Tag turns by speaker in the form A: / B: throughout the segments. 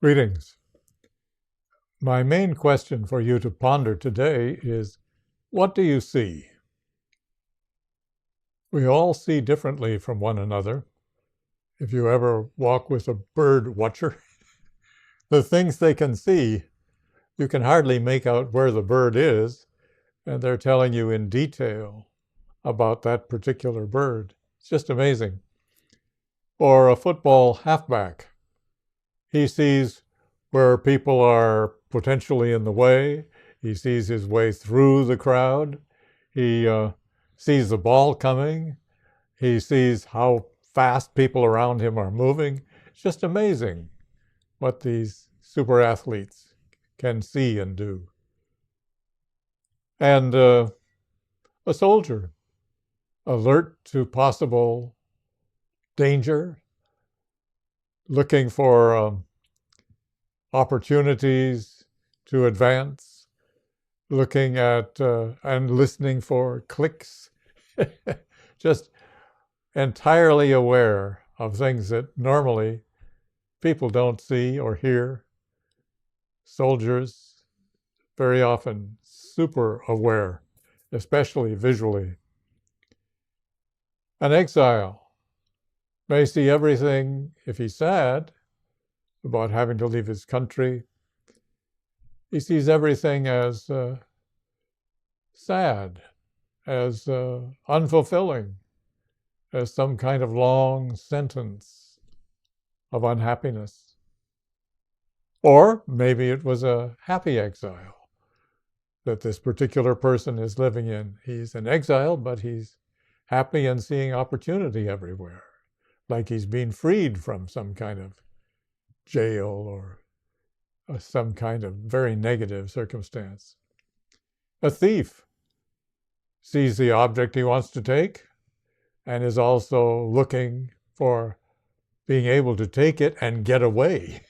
A: Greetings. My main question for you to ponder today is, what do you see? We all see differently from one another. If you ever walk with a bird watcher, the things they can see, you can hardly make out where the bird is, and they're telling you in detail about that particular bird. It's just amazing. Or a football halfback. He sees where people are potentially in the way. He sees his way through the crowd. He sees the ball coming. He sees how fast people around him are moving. It's just amazing what these super athletes can see and do. And a soldier, alert to possible danger, looking for opportunities to advance, looking at and listening for clicks, just entirely aware of things that normally people don't see or hear. Soldiers, very often super aware, especially visually. An exile may see everything, if he's sad about having to leave his country, he sees everything as sad, as unfulfilling, as some kind of long sentence of unhappiness. Or maybe it was a happy exile that this particular person is living in. He's an exile, but he's happy and seeing opportunity everywhere, like he's been freed from some kind of jail or some kind of very negative circumstance. A thief sees the object he wants to take and is also looking for being able to take it and get away.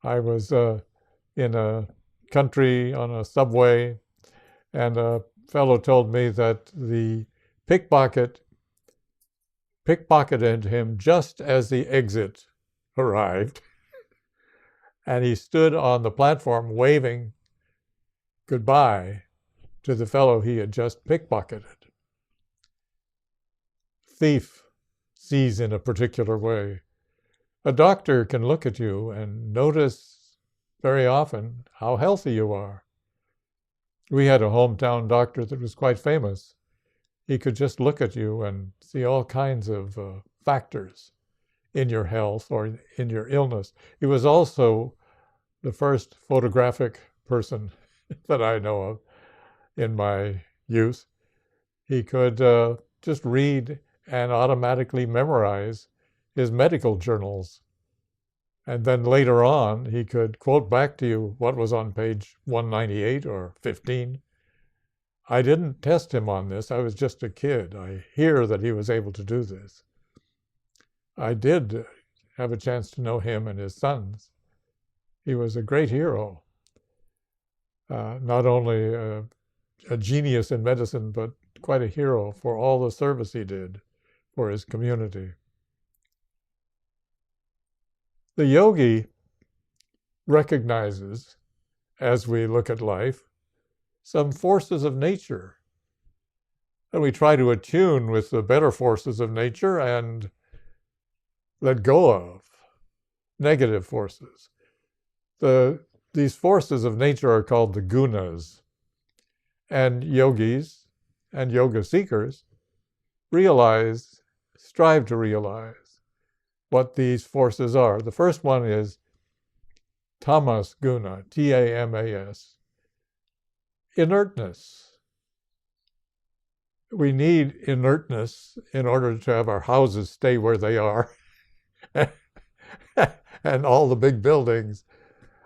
A: I was in a country on a subway, and a fellow told me that the pickpocketed him just as the exit arrived, and he stood on the platform waving goodbye to the fellow he had just pickpocketed. Thief sees in a particular way. A doctor can look at you and notice very often how healthy you are. We had a hometown doctor that was quite famous. He could just look at you and see all kinds of factors in your health or in your illness. He was also the first photographic person that I know of in my youth. He could just read and automatically memorize his medical journals. And then later on, he could quote back to you what was on page 198 or 15. I didn't test him on this. I was just a kid. I hear that he was able to do this. I did have a chance to know him and his sons. He was a great hero. Not only a genius in medicine, but quite a hero for all the service he did for his community. The yogi recognizes, as we look at life, some forces of nature. And we try to attune with the better forces of nature and let go of negative forces. These forces of nature are called the gunas. And yogis and yoga seekers strive to realize what these forces are. The first one is tamas guna, Tamas, inertness. We need inertness in order to have our houses stay where they are and all the big buildings.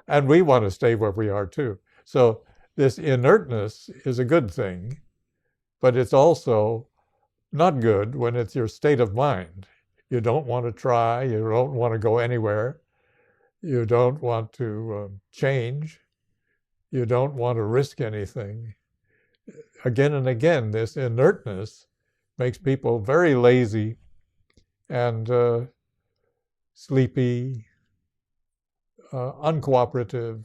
A: And we want to stay where we are too. So this inertness is a good thing, but it's also not good when it's your state of mind. You don't want to try. You don't want to go anywhere. You don't want to change. You don't want to risk anything. Again and again, this inertness makes people very lazy and sleepy, uncooperative.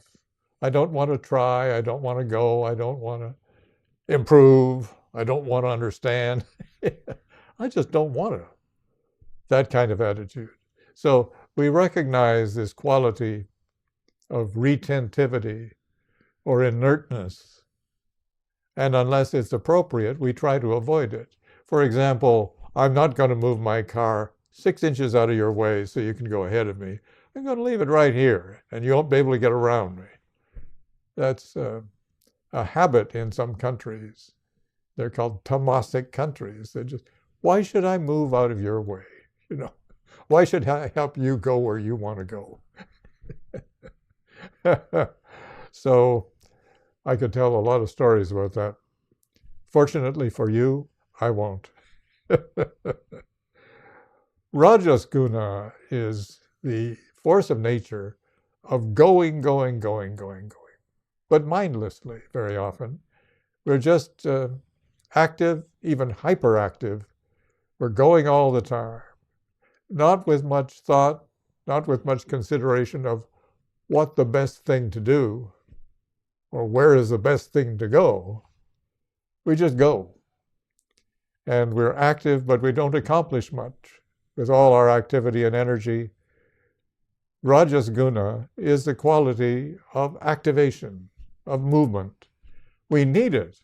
A: I don't want to try. I don't want to go. I don't want to improve. I don't want to understand. I just don't want to. That kind of attitude. So we recognize this quality of retentivity or inertness. And unless it's appropriate, we try to avoid it. For example, I'm not going to move my car 6 inches out of your way so you can go ahead of me. I'm going to leave it right here, and you won't be able to get around me. That's a habit in some countries. They're called tamasic countries. They just, why should I move out of your way? You know, why should I help you go where you want to go? So I could tell a lot of stories about that. Fortunately for you, I won't. Rajas guna is the force of nature of going, but mindlessly very often. We're just active, even hyperactive. We're going all the time, not with much thought, not with much consideration of what the best thing to do or where is the best thing to go. We just go. And we're active, but we don't accomplish much with all our activity and energy. Rajas guna is the quality of activation, of movement. We need it.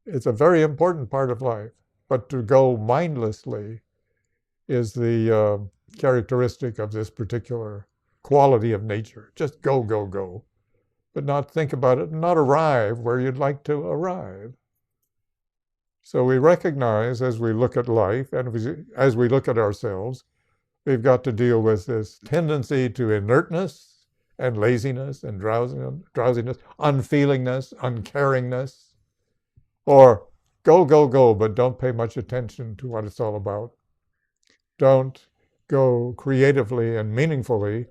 A: It's a very important part of life. But to go mindlessly is the characteristic of this particular quality of nature. Just go, but not think about it, not arrive where you'd like to arrive. So we recognize as we look at life and as we look at ourselves, we've got to deal with this tendency to inertness and laziness and drowsiness, unfeelingness, uncaringness, or go, but don't pay much attention to what it's all about. Don't go creatively and meaningfully,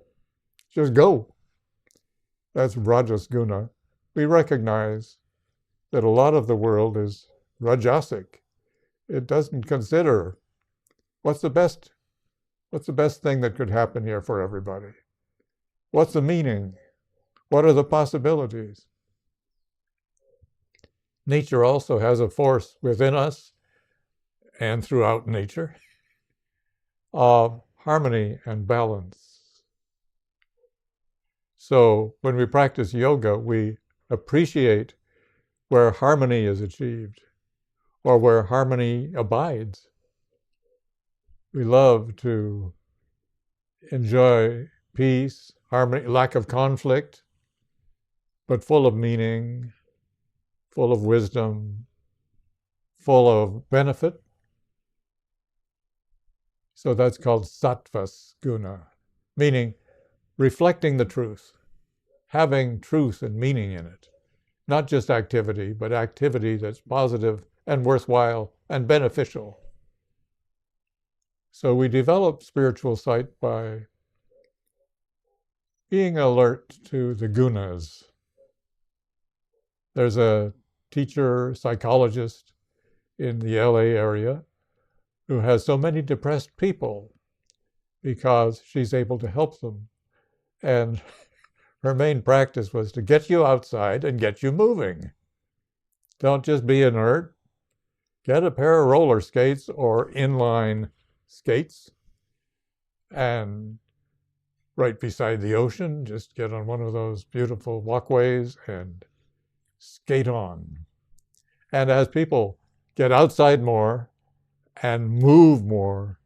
A: just go. That's Rajas guna. We recognize that a lot of the world is rajasic. It doesn't consider what's the best thing that could happen here for everybody. What's the meaning? What are the possibilities? Nature also has a force within us and throughout nature of harmony and balance. So when we practice yoga, we appreciate where harmony is achieved or where harmony abides. We love to enjoy peace, harmony, lack of conflict, but full of meaning, full of wisdom, full of benefit. So that's called sattvas guna, meaning reflecting the truth, having truth and meaning in it. Not just activity, but activity that's positive and worthwhile and beneficial. So we develop spiritual sight by being alert to the gunas. There's a teacher, psychologist in the LA area who has so many depressed people because she's able to help them. And her main practice was to get you outside and get you moving. Don't just be inert. Get a pair of roller skates or inline skates and right beside the ocean, just get on one of those beautiful walkways and skate on. And as people get outside more and move more,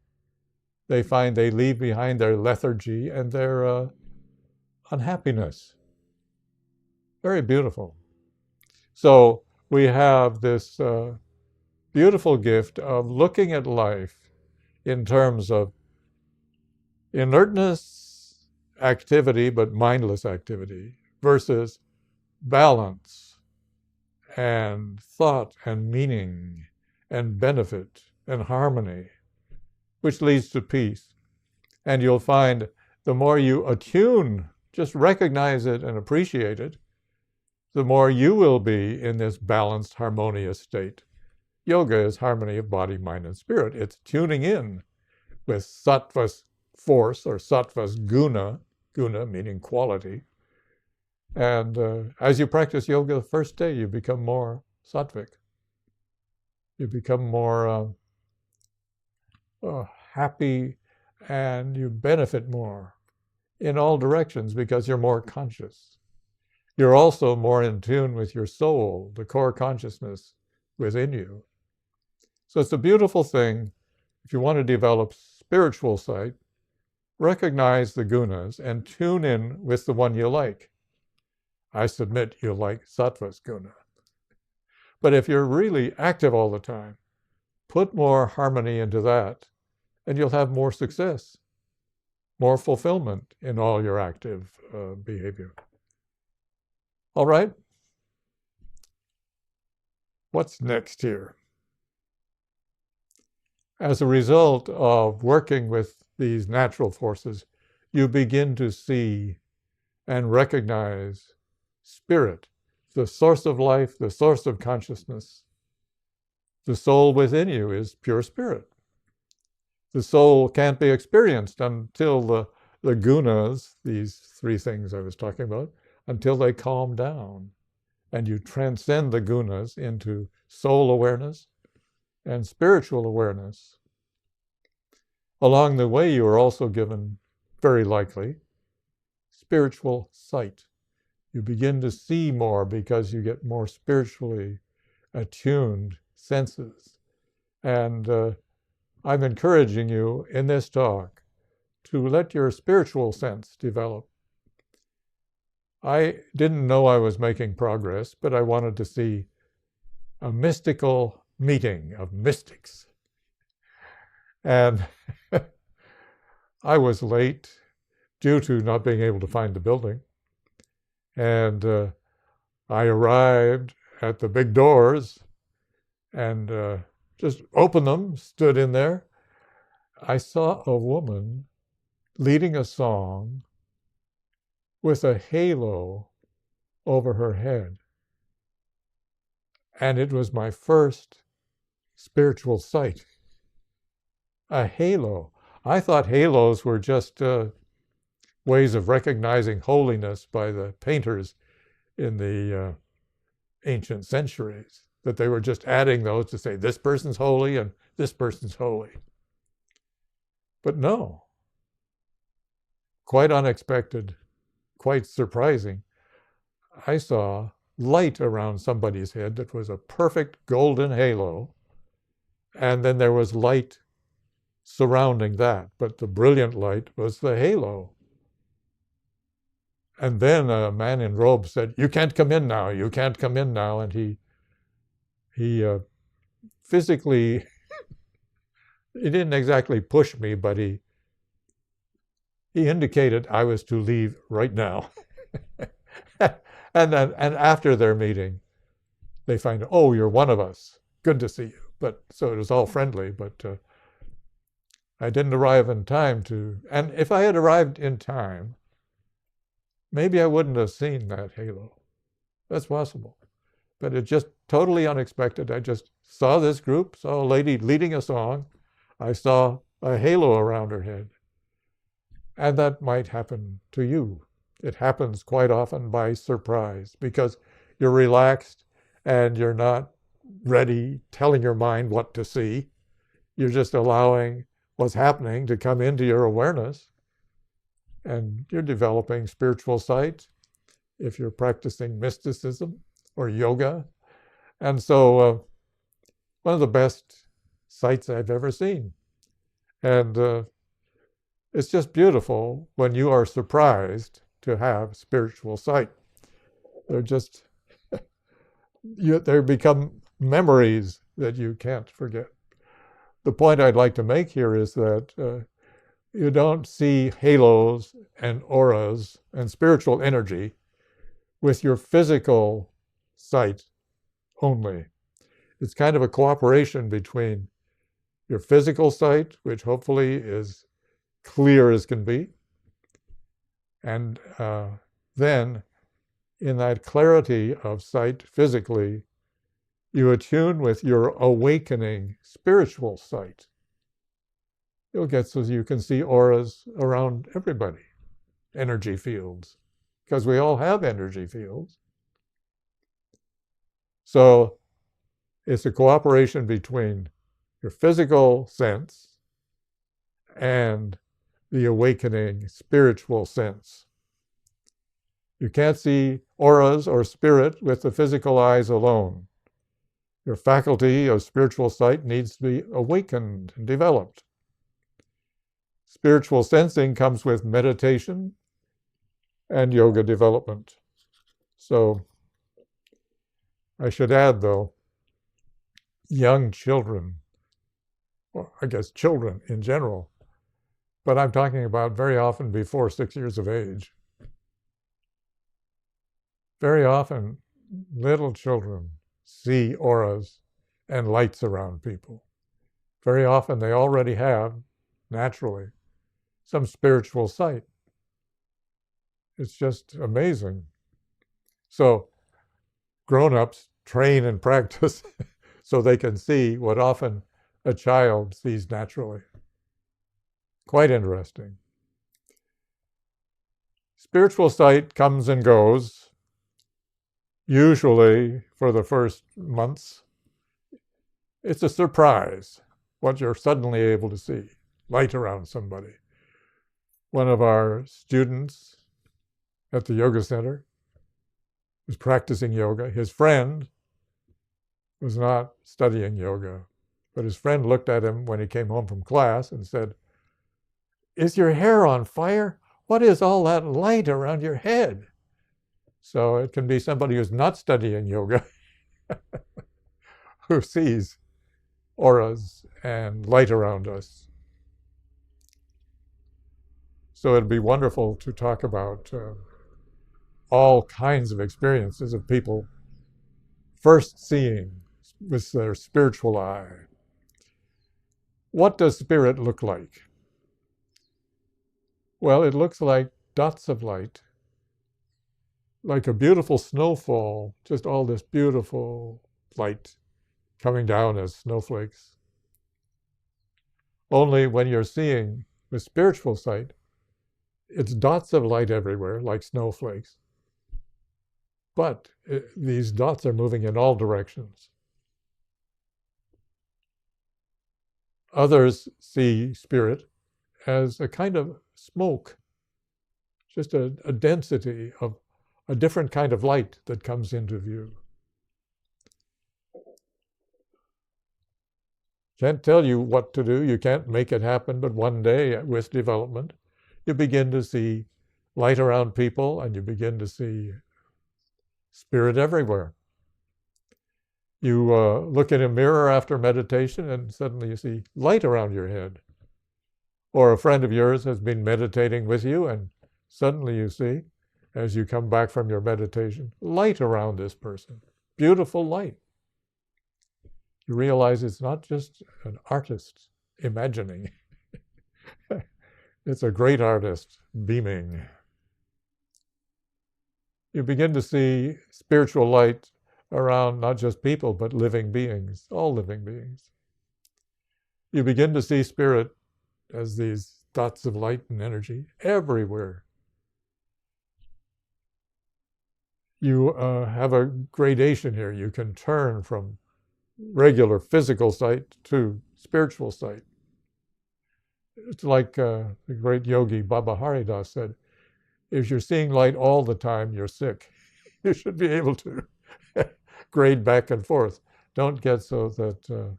A: they find they leave behind their lethargy and their unhappiness. Very beautiful. So we have this beautiful gift of looking at life in terms of inertness, activity, but mindless activity, versus balance and thought and meaning and benefit and harmony, which leads to peace. And you'll find the more you attune, just recognize it and appreciate it, the more you will be in this balanced, harmonious state. Yoga is harmony of body, mind, and spirit. It's tuning in with sattva's force or sattva's guna guna meaning quality. And as you practice yoga the first day, you become more sattvic. You become more happy, and you benefit more in all directions because you're more conscious. You're also more in tune with your soul, the core consciousness within you. So it's a beautiful thing. If you want to develop spiritual sight, recognize the gunas and tune in with the one you like. I submit you like sattva's guna. But if you're really active all the time, put more harmony into that, and you'll have more success, more fulfillment in all your active behavior. All right? What's next here? As a result of working with these natural forces, you begin to see and recognize spirit, the source of life, the source of consciousness. The soul within you is pure spirit. The soul can't be experienced until the gunas, these three things I was talking about, until they calm down. And you transcend the gunas into soul awareness and spiritual awareness. Along the way, you are also given, very likely, spiritual sight. You begin to see more because you get more spiritually attuned senses. And I'm encouraging you in this talk to let your spiritual sense develop. I didn't know I was making progress, but I wanted to see a mystical meeting of mystics. And I was late due to not being able to find the building. And I arrived at the big doors and just opened them, stood in there. I saw a woman leading a song with a halo over her head. And it was my first spiritual sight. A halo. I thought halos were just ways of recognizing holiness by the painters in the ancient centuries, that they were just adding those to say this person's holy and this person's holy. But no, quite unexpected, quite surprising. I saw light around somebody's head that was a perfect golden halo, and then there was light surrounding that, but the brilliant light was the halo. And then a man in robes said, "You can't come in now, you can't come in now." And he physically, he didn't exactly push me, but he indicated I was to leave right now. And after their meeting, they find, "Oh, you're one of us. Good to see you." But so it was all friendly, but I didn't arrive in time to, and if I had arrived in time, maybe I wouldn't have seen that halo. That's possible. But it's just totally unexpected. I just saw this group, saw a lady leading a song. I saw a halo around her head. And that might happen to you. It happens quite often by surprise because you're relaxed and you're not ready telling your mind what to see. You're just allowing what's happening to come into your awareness. And you're developing spiritual sight if you're practicing mysticism or yoga. And so one of the best sights I've ever seen. And it's just beautiful when you are surprised to have spiritual sight. They're just, they become memories that you can't forget. The point I'd like to make here is that you don't see halos and auras and spiritual energy with your physical sight only. It's kind of a cooperation between your physical sight, which hopefully is clear as can be, and then in that clarity of sight physically, you attune with your awakening spiritual sight. You'll get so you can see auras around everybody. energy fields, because we all have energy fields. So it's a cooperation between your physical sense and the awakening spiritual sense. You can't see auras or spirit with the physical eyes alone. Your faculty of spiritual sight needs to be awakened and developed. Spiritual sensing comes with meditation and yoga development. So I should add, though, young children, or I guess children in general, but I'm talking about very often before 6 years of age. Very often, little children see auras and lights around people. Very often, they already have, naturally, some spiritual sight. It's just amazing. So grown-ups train and practice so they can see what often a child sees naturally. Quite interesting. Spiritual sight comes and goes, usually for the first months. It's a surprise what you're suddenly able to see, light around somebody. One of our students at the yoga center was practicing yoga. His friend was not studying yoga, but his friend looked at him when he came home from class and said, "Is your hair on fire? What is all that light around your head?" So it can be somebody who's not studying yoga who sees auras and light around us. So it'd be wonderful to talk about all kinds of experiences of people first seeing with their spiritual eye. What does spirit look like? Well, it looks like dots of light, like a beautiful snowfall, just all this beautiful light coming down as snowflakes. Only when you're seeing with spiritual sight, it's dots of light everywhere, like snowflakes. But these dots are moving in all directions. Others see spirit as a kind of smoke, just a density of a different kind of light that comes into view. Can't tell you what to do. You can't make it happen, but one day with development, you begin to see light around people and you begin to see spirit everywhere. You look in a mirror after meditation and suddenly you see light around your head. Or a friend of yours has been meditating with you and suddenly you see, as you come back from your meditation, light around this person. Beautiful light. You realize it's not just an artist imagining. It's a great artist beaming. You begin to see spiritual light around not just people, but living beings, all living beings. You begin to see spirit as these dots of light and energy everywhere. You have a gradation here. You can turn from regular physical sight to spiritual sight. It's like the great yogi Baba Haridas said, if you're seeing light all the time, you're sick. You should be able to grade back and forth. Don't get so that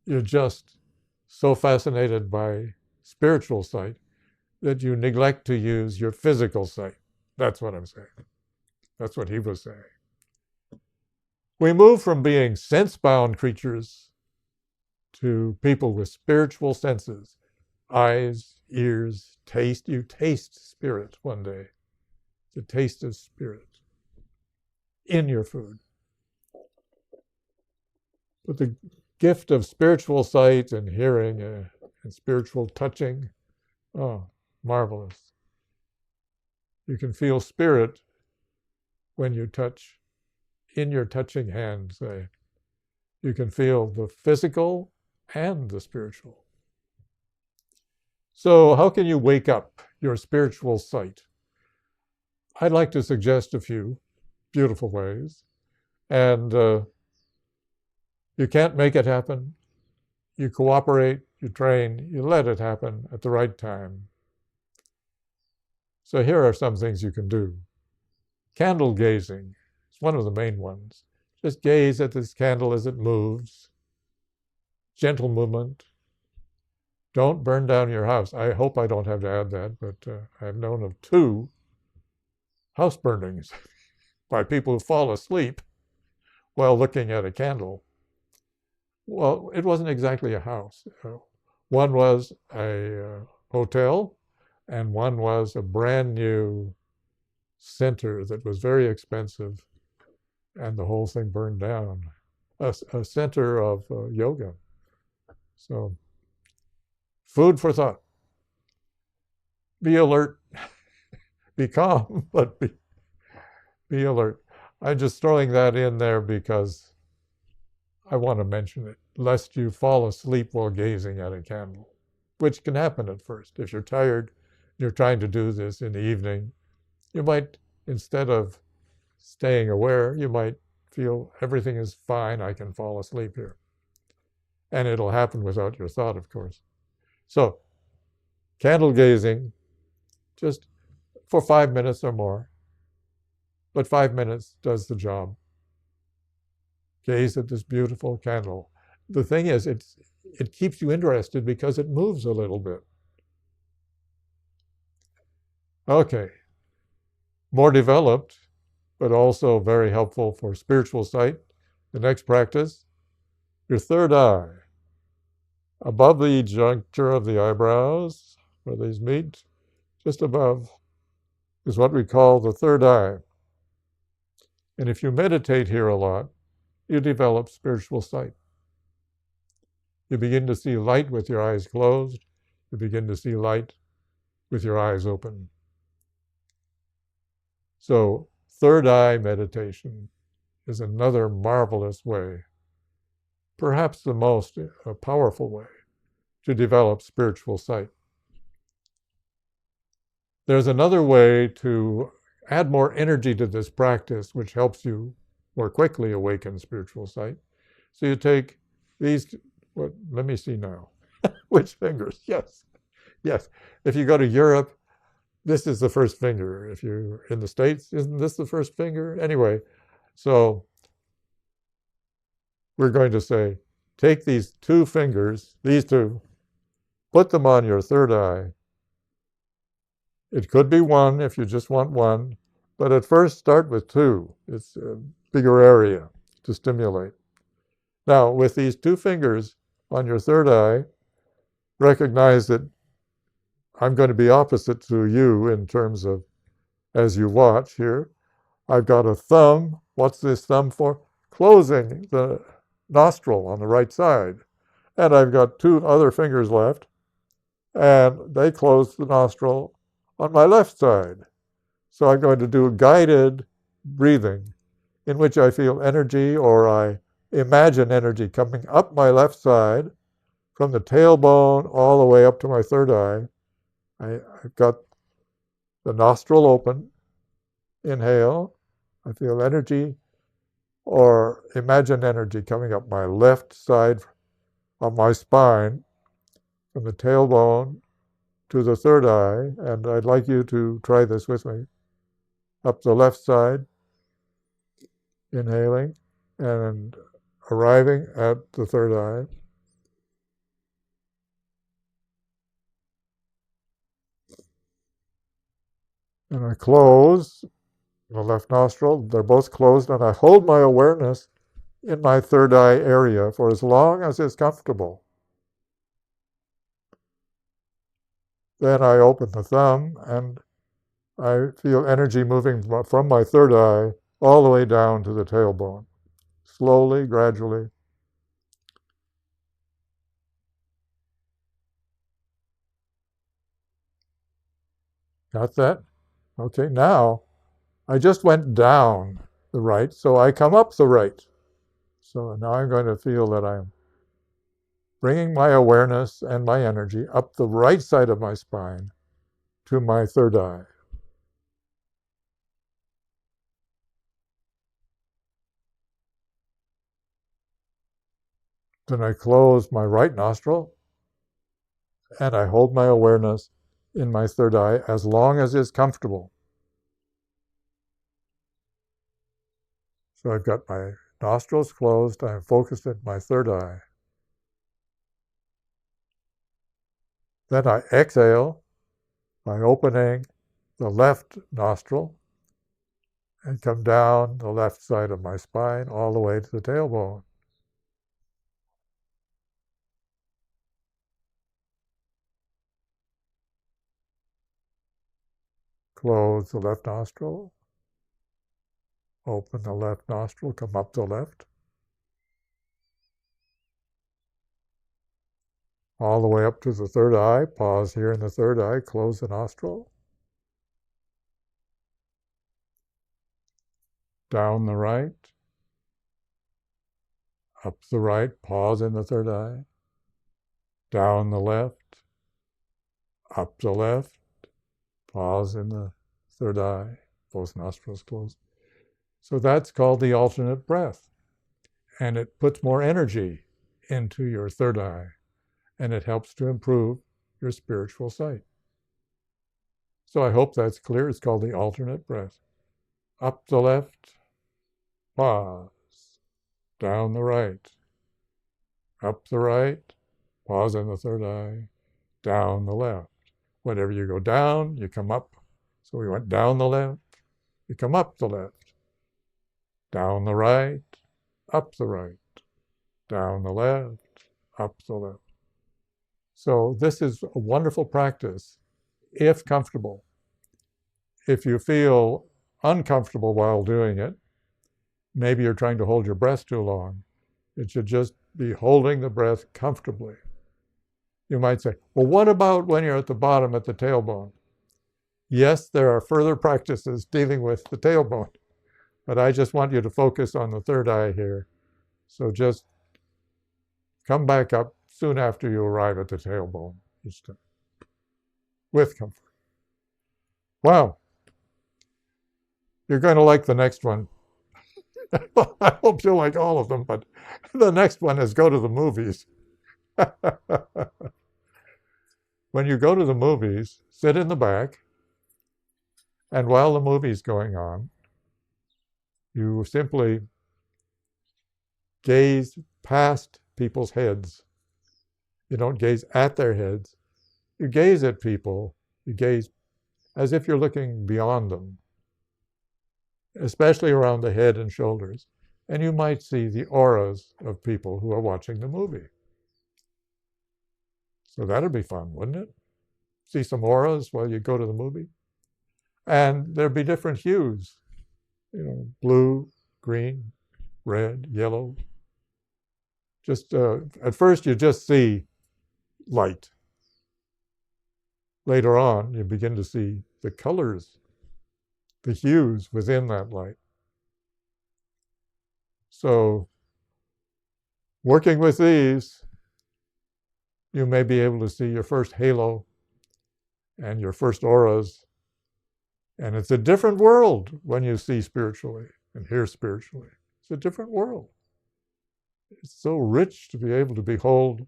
A: you're just so fascinated by spiritual sight that you neglect to use your physical sight. That's what I'm saying. That's what he was saying. We move from being sense-bound creatures to people with spiritual senses, eyes, ears, taste. You taste spirit one day. The taste of spirit in your food. But the gift of spiritual sight and hearing and spiritual touching, oh, marvelous. You can feel spirit when you touch, in your touching hand, say. You can feel the physical and the spiritual. So how can you wake up your spiritual sight. I'd like to suggest a few beautiful ways. And you can't make it happen. You cooperate, you train, you let it happen at the right time. So here are some things you can do. Candle gazing is one of the main ones. Just gaze at this candle as it moves. Gentle movement. Don't burn down your house. I hope I don't have to add that, but I've known of 2 house burnings by people who fall asleep while looking at a candle. Well, it wasn't exactly a house. One was a hotel, and one was a brand new center that was very expensive, and the whole thing burned down. A center of yoga. So, food for thought. Be alert. Be calm, but be alert. I'm just throwing that in there because I want to mention it, lest you fall asleep while gazing at a candle, which can happen at first. If you're tired, you're trying to do this in the evening, you might, instead of staying aware, you might feel everything is fine, I can fall asleep here. And it'll happen without your thought, of course. So, candle gazing, just for 5 minutes or more. But 5 minutes does the job. Gaze at this beautiful candle. The thing is, it keeps you interested because it moves a little bit. Okay. More developed, but also very helpful for spiritual sight. The next practice, your third eye. Above the juncture of the eyebrows, where these meet, just above, is what we call the third eye. And if you meditate here a lot, you develop spiritual sight. You begin to see light with your eyes closed. You begin to see light with your eyes open. So, third eye meditation is another marvelous way, perhaps the most powerful way, to develop spiritual sight. There's another way to add more energy to this practice, which helps you more quickly awaken spiritual sight. So you take these, let me see now. Which fingers? Yes. If you go to Europe, this is the first finger. If you're in the States, isn't this the first finger? Anyway, so we're going to say, take these 2 fingers, these 2, put them on your third eye. It could be 1 if you just want 1, but at first start with 2. It's a bigger area to stimulate. Now, with these 2 fingers on your third eye, recognize that I'm going to be opposite to you in terms of, as you watch here, I've got a thumb. What's this thumb for? Closing the nostril on the right side. And I've got 2 other fingers left, and they close the nostril on my left side. So I'm going to do a guided breathing in which I feel energy, or I imagine energy coming up my left side from the tailbone all the way up to my third eye. I've got the nostril open. Inhale. I feel energy, or imagine energy coming up my left side of my spine from the tailbone to the third eye. And I'd like you to try this with me. Up the left side, inhaling, and arriving at the third eye. And I close the left nostril. They're both closed, and I hold my awareness in my third eye area for as long as is comfortable. Then I open the thumb, and I feel energy moving from my third eye all the way down to the tailbone. Slowly, gradually. Got that? Okay, now I just went down the right, so I come up the right. So now I'm going to feel that I'm bringing my awareness and my energy up the right side of my spine to my third eye. Then I close my right nostril and I hold my awareness in my third eye as long as it's comfortable. So I've got my nostrils closed, I'm focused at my third eye. Then I exhale by opening the left nostril and come down the left side of my spine all the way to the tailbone. Close the left nostril, open the left nostril, come up the left, all the way up to the third eye. Pause here in the third eye, close the nostril. Down the right, up the right, pause in the third eye. Down the left, up the left, pause in the third eye, both nostrils closed. So that's called the alternate breath. And it puts more energy into your third eye. And it helps to improve your spiritual sight. So I hope that's clear. It's called the alternate breath. Up the left, pause. Down the right. Up the right, pause in the third eye. Down the left. Whenever you go down, you come up. So we went down the left, you come up the left. Down the right, up the right. Down the left, up the left. So this is a wonderful practice, if comfortable. If you feel uncomfortable while doing it, maybe you're trying to hold your breath too long. It should just be holding the breath comfortably. You might say, well, what about when you're at the bottom at the tailbone? Yes, there are further practices dealing with the tailbone, but I just want you to focus on the third eye here. So just come back up soon after you arrive at the tailbone each time, with comfort. Wow. You're going to like the next one. I hope you like all of them, but the next one is go to the movies. When you go to the movies, sit in the back, and while the movie's going on, you simply gaze past people's heads. You don't gaze at their heads. You gaze at people. You gaze as if you're looking beyond them, especially around the head and shoulders. And you might see the auras of people who are watching the movie. So that'd be fun, wouldn't it? See some auras while you go to the movie. And there'd be different hues, blue, green, red, yellow. Just at first you just see light. Later on, you begin to see the colors, the hues within that light. So, working with these, you may be able to see your first halo and your first auras. And it's a different world when you see spiritually and hear spiritually. It's a different world. It's so rich to be able to behold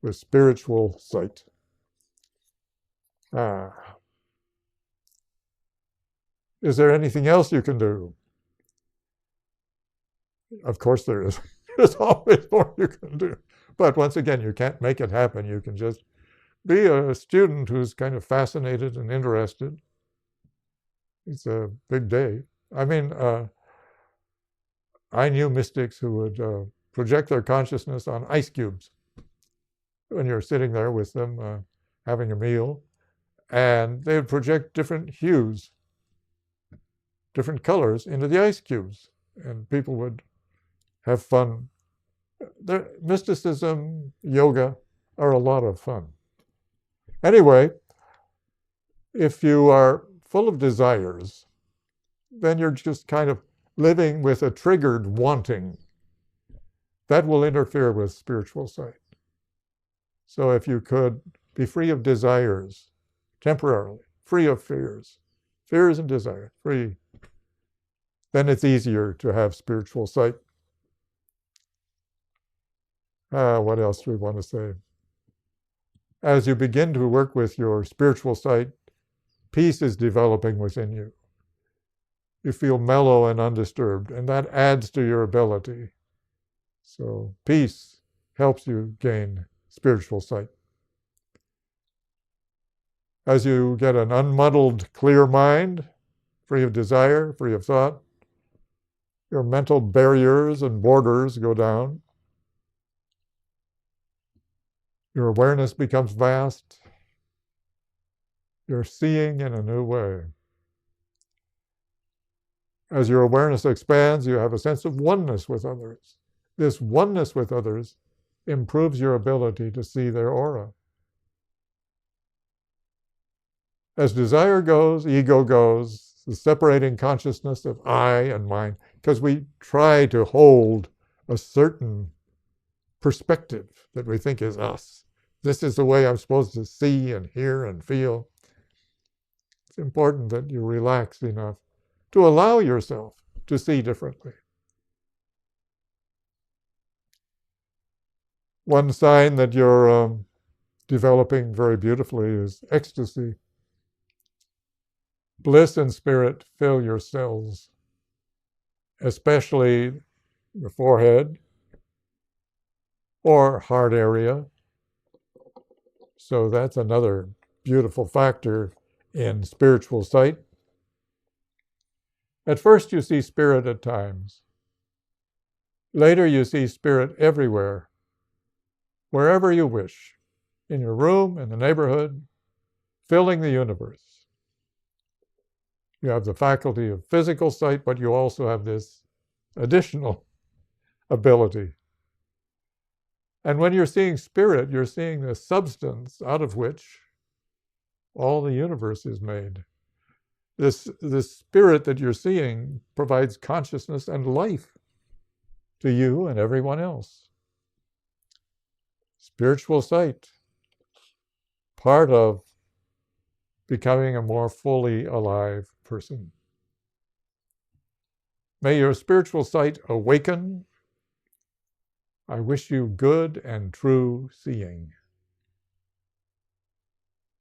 A: with spiritual sight. Is there anything else you can do? Of course there is. There's always more you can do. But once again, you can't make it happen. You can just be a student who's kind of fascinated and interested. It's a big day. I mean, I knew mystics who would project their consciousness on ice cubes when you're sitting there with them having a meal, and they would project different hues, different colors into the ice cubes, and people would have fun. Mysticism, yoga are a lot of fun. Anyway, if you are full of desires, then you're just kind of living with a triggered wanting. That will interfere with spiritual sight. So if you could be free of desires temporarily free of fears and desire, free. Then it's easier to have spiritual sight. What else do we want to say? As you begin to work with your spiritual sight, peace is developing within you. You feel mellow and undisturbed, and that adds to your ability. So peace helps you gain spiritual sight. As you get an unmuddled, clear mind, free of desire, free of thought, your mental barriers and borders go down. Your awareness becomes vast. You're seeing in a new way. As your awareness expands, you have a sense of oneness with others. This oneness with others improves your ability to see their aura. As desire goes, ego goes, the separating consciousness of I and mine, because we try to hold a certain perspective that we think is us. This is the way I'm supposed to see and hear and feel. It's important that you relax enough to allow yourself to see differently. One sign that you're developing very beautifully is ecstasy. Bliss and spirit fill your cells, especially the forehead or heart area. So that's another beautiful factor in spiritual sight. At first you see spirit at times. Later you see spirit everywhere, wherever you wish, in your room, in the neighborhood, filling the universe. You have the faculty of physical sight, but you also have this additional ability. And when you're seeing spirit, you're seeing the substance out of which all the universe is made. This spirit that you're seeing provides consciousness and life to you and everyone else. Spiritual sight, part of becoming a more fully alive person. May your spiritual sight awaken. I wish you good and true seeing.